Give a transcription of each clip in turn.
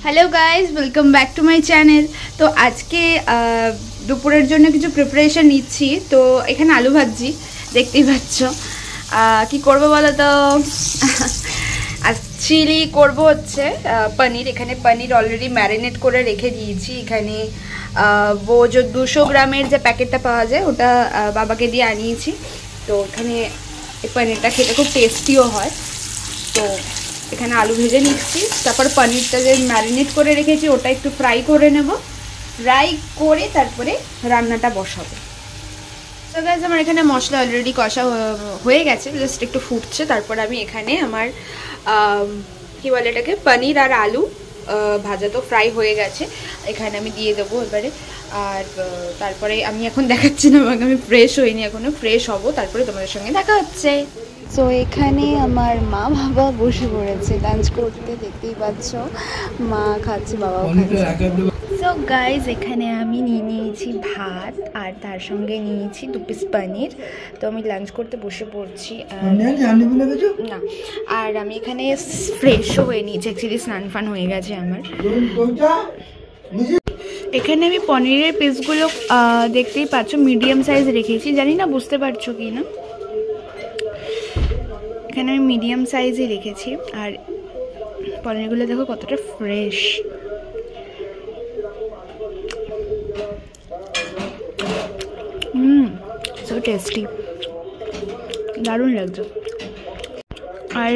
Hello guys welcome back to my channel. तो आज के दोपहर जन्य किछु प्रिपारेशन निচ্ছি। तो एखाने आलू भाजी देखतेই পাচ্ছ। কি করব বলো তো? आज চিলি করব হচ্ছে पनीर। এখানে पनीर অলরেডি ম্যারিনেট করে রেখে দিয়েছি। এখানে वो जो 200 গ্রামের যে প্যাকেটটা পাওয়া যায় ওটা বাবাকে দিয়ে আনিয়েছি। তো এখানে এই পনিরটা খেতে খুব টেস্টিও হয়। তো এখানে আলু ভেজে নিচ্ছি, তারপর পনিরটা যে ম্যারিনেট করে রেখেছি ওটা একটু ফ্রাই করে নেব। ফ্রাই করে তারপরে রান্নাটা বসাবো। তো গাইস আমার এখানে মশলা অলরেডি কষা হয়ে গেছে, জাস্ট একটু ফুটছে। তারপর আমি এখানে আমার কি বলে এটাকে পনির আর আলু ভাজা তো ফ্রাই হয়ে গেছে, এখানে আমি দিয়ে দেবো এবারে। আর তারপরে আমি এখন দেখাচ্ছি না, আমি ফ্রেশ হইনি, এখনো ফ্রেশ হব, তারপরে তোমাদের সঙ্গে দেখা হচ্ছে। তো এখানে আমার মা বাবা বসে পড়েছে লাঞ্চ করতে, দেখতেই পাচ্ছ মা খাচ্ছে বাবাও খাচ্ছে। সো গাইজ এখানে আমি নিয়েছি ভাত আর তার সঙ্গে নিয়েছি 2 পিস পনির। তো আমি লাঞ্চ করতে বসে পড়ছি। না আর আমি এখানে ফ্রেশও হয়ে নিয়েছি, অ্যাকচুয়ালি স্নান ফান হয়ে গেছে আমার। এখানে আমি পনিরের পিসগুলো দেখতেই পাচ্ছ মিডিয়াম সাইজ রেখেছি, জানি না বুঝতে পারছো কি না। এখানে আমি মিডিয়াম সাইজে রেখেছি আর পনিরগুলো দেখো কতটা ফ্রেশ। সো টেস্টি, দারুণ লাগছে। আর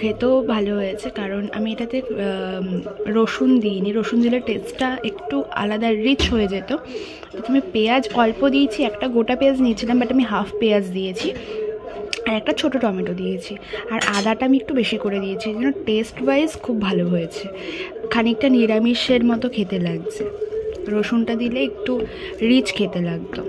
খেতেও ভালো হয়েছে, কারণ আমি এটাতে রসুন দিইনি। রসুন দিলে টেস্টটা একটু আলাদা রিচ হয়ে যেত। আমি পেঁয়াজ অল্প দিয়েছি, একটা গোটা পেঁয়াজ নিয়েছিলাম, বাট আমি হাফ পেঁয়াজ দিয়েছি আর একটা ছোটো টমেটো দিয়েছি। আর আদাটা আমি একটু বেশি করে দিয়েছি, যেন টেস্ট ওয়াইজ খুব ভালো হয়েছে, খানিকটা নিরামিষের মতো খেতে লাগছে। রসুনটা দিলে একটু রিচ খেতে লাগতো।